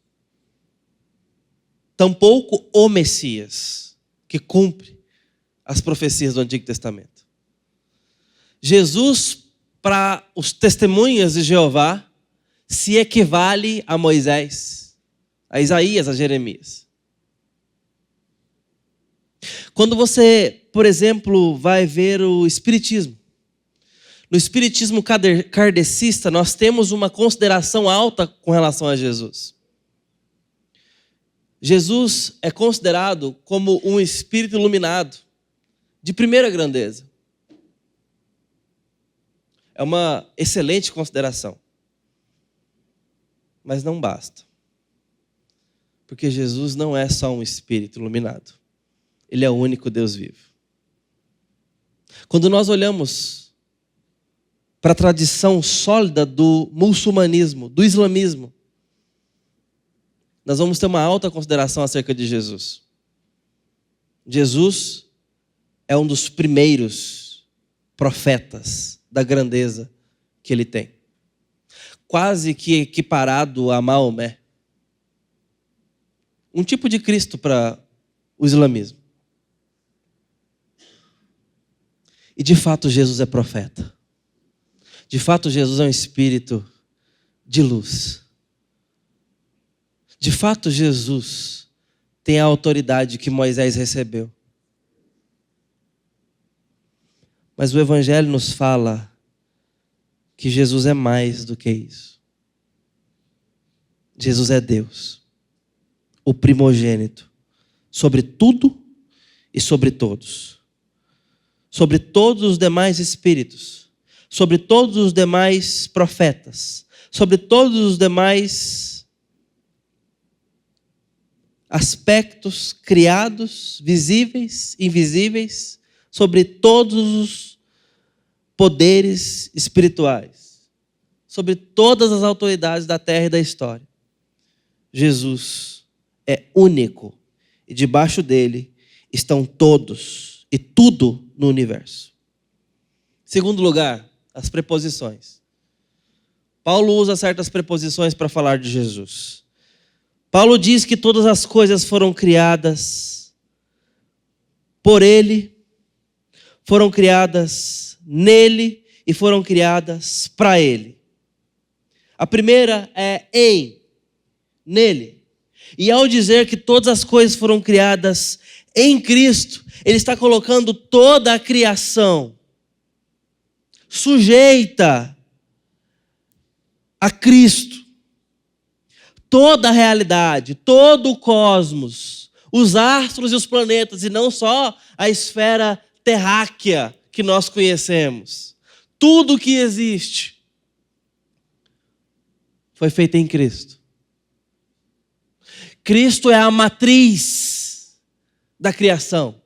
Tampouco o Messias, que cumpre as profecias do Antigo Testamento. Jesus, para os testemunhas de Jeová, se equivale a Moisés, a Isaías, a Jeremias. Quando você, por exemplo, vai ver o Espiritismo, no Espiritismo kardecista, nós temos uma consideração alta com relação a Jesus. Jesus é considerado como um espírito iluminado, de primeira grandeza. É uma excelente consideração. Mas não basta. Porque Jesus não é só um espírito iluminado. Ele é o único Deus vivo. Quando nós olhamos para a tradição sólida do muçulmanismo, do islamismo, nós vamos ter uma alta consideração acerca de Jesus. Jesus é um dos primeiros profetas da grandeza que ele tem. Quase que equiparado a Maomé. Um tipo de Cristo para o islamismo. E de fato Jesus é profeta. De fato, Jesus é um espírito de luz. De fato, Jesus tem a autoridade que Moisés recebeu. Mas o Evangelho nos fala que Jesus é mais do que isso. Jesus é Deus. o primogênito, sobre tudo e sobre todos. Sobre todos os demais espíritos, sobre todos os demais profetas, sobre todos os demais aspectos criados, visíveis, invisíveis, sobre todos os poderes espirituais, sobre todas as autoridades da terra e da história. Jesus é único e debaixo dele estão todos e tudo no universo. Segundo lugar, as preposições. Paulo usa certas preposições para falar de Jesus. Paulo diz que todas as coisas foram criadas por ele, foram criadas nele e foram criadas para ele. A primeira é em, nele. E ao dizer que todas as coisas foram criadas em Cristo, ele está colocando toda a criação sujeita a Cristo. Toda a realidade, todo o cosmos, os astros e os planetas, e não só a esfera terráquea que nós conhecemos. Tudo que existe foi feito em Cristo. Cristo é a matriz da criação.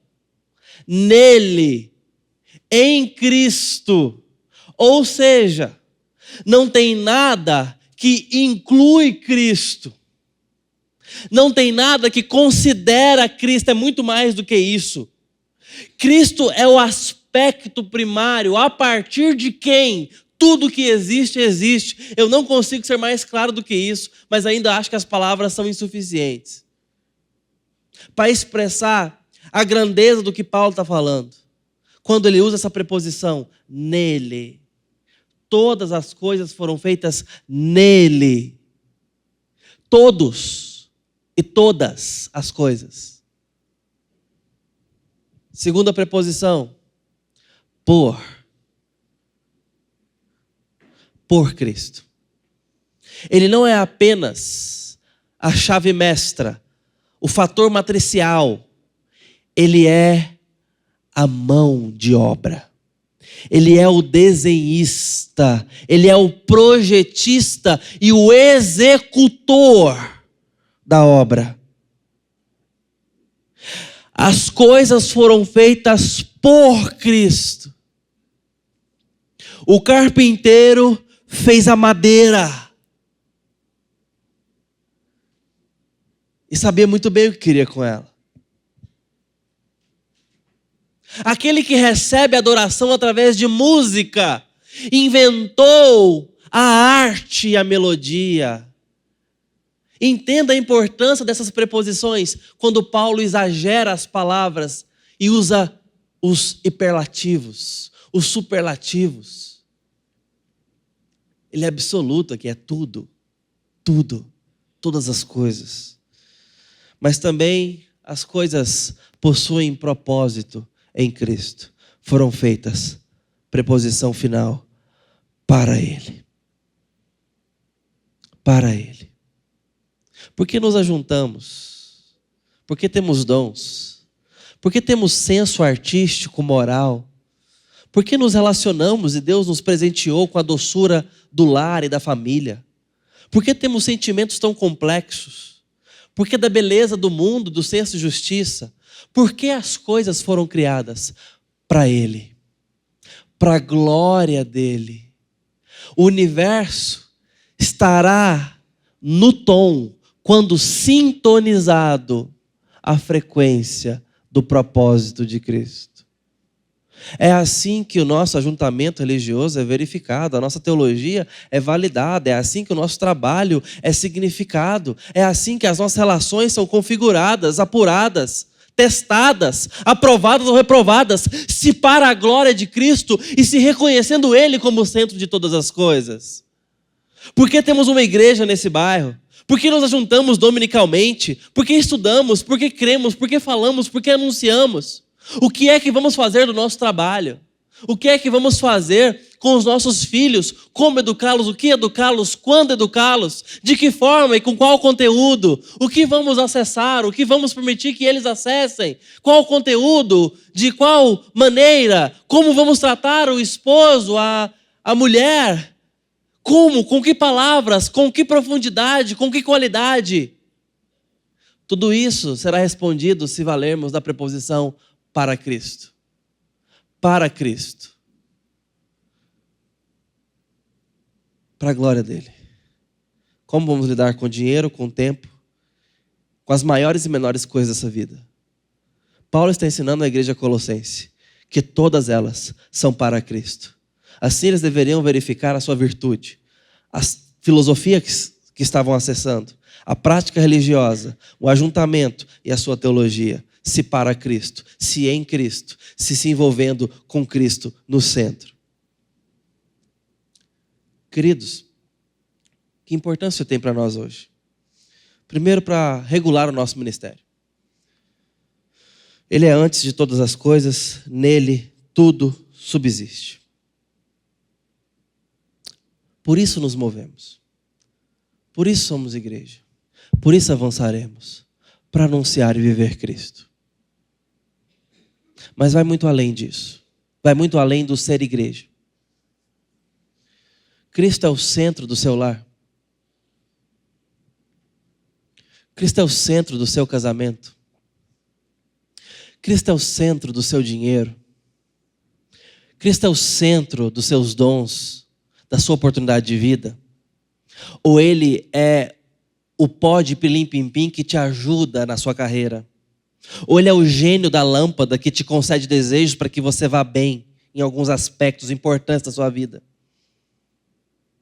Nele, em Cristo, ou seja, não tem nada que inclui Cristo. Não tem nada que considera Cristo, é muito mais do que isso. Cristo é o aspecto primário, a partir de quem tudo que existe, existe. Eu não consigo ser mais claro do que isso, mas ainda acho que as palavras são insuficientes para expressar a grandeza do que Paulo está falando. Quando ele usa essa preposição, nele. Todas as coisas foram feitas nele. Todos e todas as coisas. Segunda preposição, por Cristo. Ele não é apenas a chave mestra, o fator matricial. Ele é a mão de obra. Ele é o desenhista, ele é o projetista e o executor da obra. As coisas foram feitas por Cristo. O carpinteiro fez a madeira e sabia muito bem o que queria com ela. Aquele que recebe adoração através de música, inventou a arte e a melodia. Entenda a importância dessas preposições quando Paulo exagera as palavras e usa os hiperlativos, os superlativos. Ele é absoluto aqui, é tudo, todas as coisas. Mas também as coisas possuem propósito em Cristo. Foram feitas, preposição final, para Ele. Para Ele. Por que nos ajuntamos? Por que temos dons? Por que temos senso artístico, moral? Por que nos relacionamos e Deus nos presenteou com a doçura do lar e da família? Por que temos sentimentos tão complexos? Por que da beleza do mundo, do senso de justiça? Por que as coisas foram criadas? Para Ele. Para a glória dEle. O universo estará no tom quando sintonizado à frequência do propósito de Cristo. É assim que o nosso ajuntamento religioso é verificado, a nossa teologia é validada, é assim que o nosso trabalho é significado, é assim que as nossas relações são configuradas, apuradas, testadas, aprovadas ou reprovadas, se para a glória de Cristo e se reconhecendo Ele como o centro de todas as coisas. Por que temos uma igreja nesse bairro? Por que nos ajuntamos dominicalmente? Por que estudamos? Por que cremos? Por que falamos? Por que anunciamos? O que é que vamos fazer do nosso trabalho? O que é que vamos fazer com os nossos filhos? Como educá-los? O que educá-los? Quando educá-los? De que forma e com qual conteúdo? O que vamos acessar? O que vamos permitir que eles acessem? Qual conteúdo? De qual maneira? Como vamos tratar o esposo, a mulher? Como? Com que palavras? Com que profundidade? Com que qualidade? Tudo isso será respondido se valermos da preposição para Cristo. Para Cristo. Para a glória dele. Como vamos lidar com o dinheiro, com o tempo, com as maiores e menores coisas dessa vida? Paulo está ensinando à igreja colossense que todas elas são para Cristo. Assim eles deveriam verificar a sua virtude, a filosofia que estavam acessando, a prática religiosa, o ajuntamento e a sua teologia. Se para Cristo, se em Cristo, se envolvendo com Cristo no centro. Queridos, que importância tem para nós hoje? Primeiro, para regular o nosso ministério. Ele é antes de todas as coisas, nele tudo subsiste. Por isso nos movemos. Por isso somos igreja. Por isso avançaremos, para anunciar e viver Cristo. Mas vai muito além disso. Vai muito além do ser igreja. Cristo é o centro do seu lar. Cristo é o centro do seu casamento. Cristo é o centro do seu dinheiro. Cristo é o centro dos seus dons, da sua oportunidade de vida. Ou Ele é o pó de pilim-pim-pim que te ajuda na sua carreira. Ou Ele é o gênio da lâmpada que te concede desejos para que você vá bem em alguns aspectos importantes da sua vida.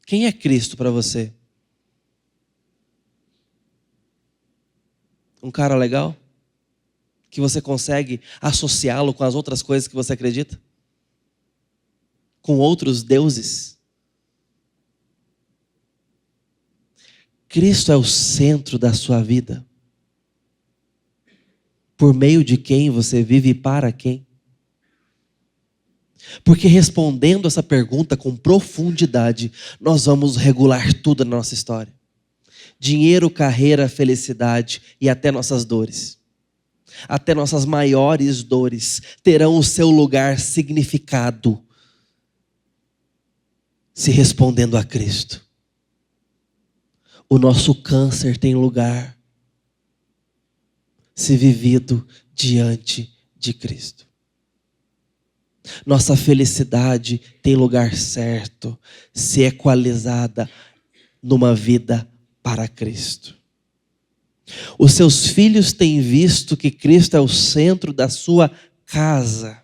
Quem é Cristo para você? Um cara legal? Que você consegue associá-lo com as outras coisas que você acredita? Com outros deuses? Cristo é o centro da sua vida. Por meio de quem você vive e para quem? Porque respondendo essa pergunta com profundidade, nós vamos regular tudo na nossa história. Dinheiro, carreira, felicidade e até nossas dores. Até nossas maiores dores terão o seu lugar significado se respondendo a Cristo. O nosso câncer tem lugar se vivido diante de Cristo. Nossa felicidade tem lugar certo se equalizada numa vida para Cristo. Os seus filhos têm visto que Cristo é o centro da sua casa.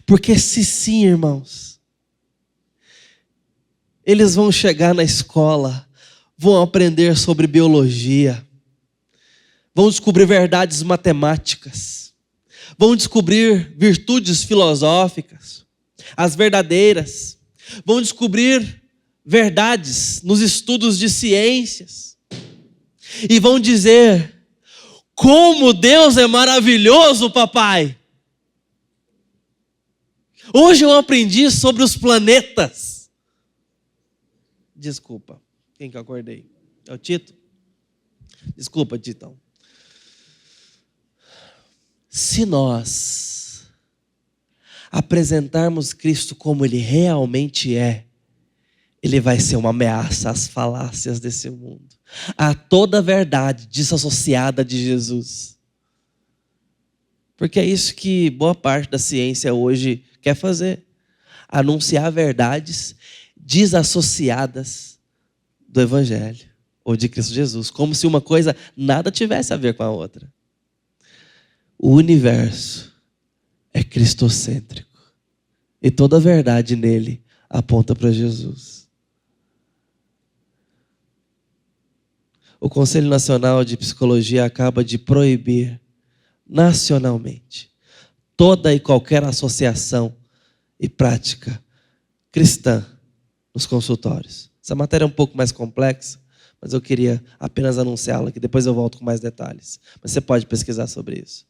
Porque se sim, irmãos, eles vão chegar na escola, vão aprender sobre biologia, vão descobrir verdades matemáticas, vão descobrir virtudes filosóficas, as verdadeiras, vão descobrir verdades nos estudos de ciências e vão dizer: como Deus é maravilhoso, papai! Hoje eu aprendi sobre os planetas. Desculpa, quem que eu acordei? É o Tito? Desculpa, Titão. Se nós apresentarmos Cristo como Ele realmente é, Ele vai ser uma ameaça às falácias desse mundo, a toda a verdade desassociada de Jesus. Porque é isso que boa parte da ciência hoje quer fazer. Anunciar verdades desassociadas do Evangelho ou de Cristo Jesus, como se uma coisa nada tivesse a ver com a outra. O universo é cristocêntrico e toda a verdade nele aponta para Jesus. O Conselho Nacional de Psicologia acaba de proibir nacionalmente toda e qualquer associação e prática cristã nos consultórios. Essa matéria é um pouco mais complexa, mas eu queria apenas anunciá-la, que depois eu volto com mais detalhes. Mas você pode pesquisar sobre isso.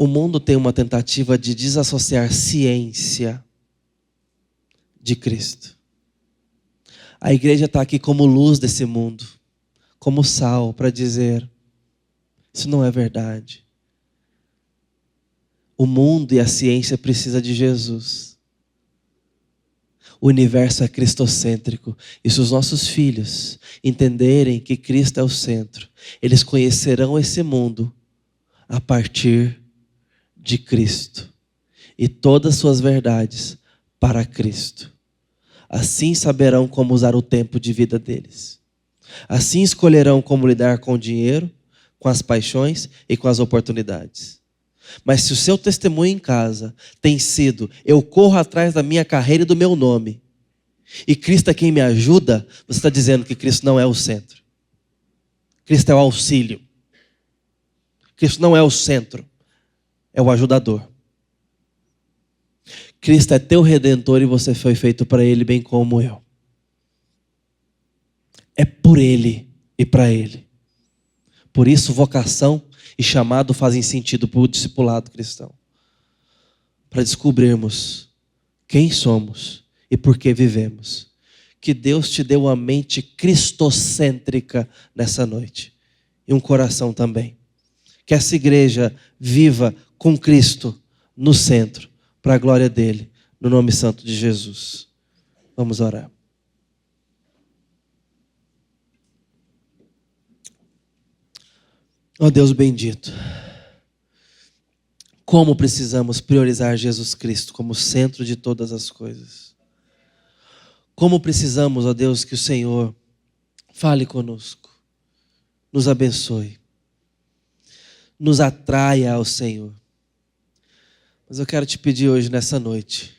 O mundo tem uma tentativa de desassociar ciência de Cristo. A igreja está aqui como luz desse mundo, como sal, para dizer: isso não é verdade. O mundo e a ciência precisam de Jesus. O universo é cristocêntrico. E se os nossos filhos entenderem que Cristo é o centro, eles conhecerão esse mundo a partir de Cristo. E todas suas verdades para Cristo. Assim saberão como usar o tempo de vida deles. Assim escolherão como lidar com o dinheiro, com as paixões e com as oportunidades. Mas se o seu testemunho em casa tem sido: eu corro atrás da minha carreira e do meu nome, e Cristo é quem me ajuda, você está dizendo que Cristo não é o centro. Cristo é o auxílio. Cristo não é o centro, é o ajudador. Cristo é teu redentor e você foi feito para Ele, bem como eu. É por Ele e para Ele. Por isso, vocação e chamado fazem sentido para o discipulado cristão. Para descobrirmos quem somos e por que vivemos. Que Deus te deu uma mente cristocêntrica nessa noite. E um coração também. Que essa igreja viva com Cristo no centro, para a glória dele, no nome santo de Jesus. Vamos orar. Ó Deus bendito, como precisamos priorizar Jesus Cristo como centro de todas as coisas. Como precisamos, ó Deus, que o Senhor fale conosco, nos abençoe, nos atraia ao Senhor. Mas eu quero te pedir hoje, nessa noite,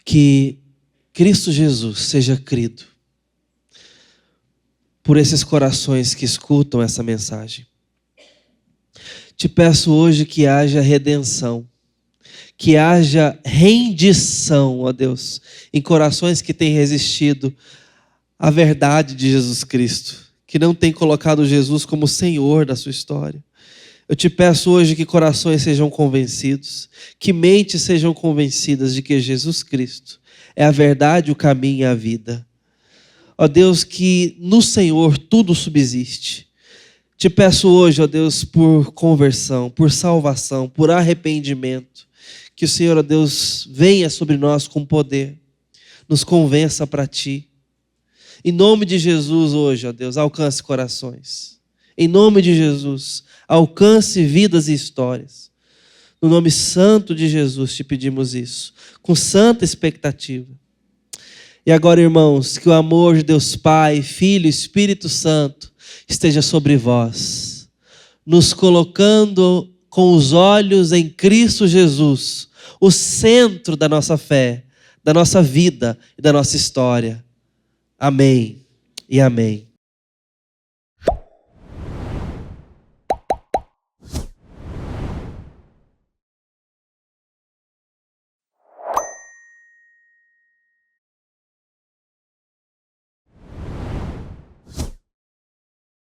que Cristo Jesus seja crido por esses corações que escutam essa mensagem. Te peço hoje que haja redenção, que haja rendição, ó Deus, em corações que têm resistido à verdade de Jesus Cristo, que não têm colocado Jesus como Senhor da sua história. Eu te peço hoje que corações sejam convencidos, que mentes sejam convencidas de que Jesus Cristo é a verdade, o caminho e a vida. Ó Deus, que no Senhor tudo subsiste. Te peço hoje, ó Deus, por conversão, por salvação, por arrependimento, que o Senhor, ó Deus, venha sobre nós com poder, nos convença para Ti. Em nome de Jesus hoje, ó Deus, alcance corações. Em nome de Jesus, alcance vidas e histórias. No nome santo de Jesus te pedimos isso, com santa expectativa. E agora, irmãos, que o amor de Deus Pai, Filho e Espírito Santo esteja sobre vós, nos colocando com os olhos em Cristo Jesus, o centro da nossa fé, da nossa vida e da nossa história. Amém e amém.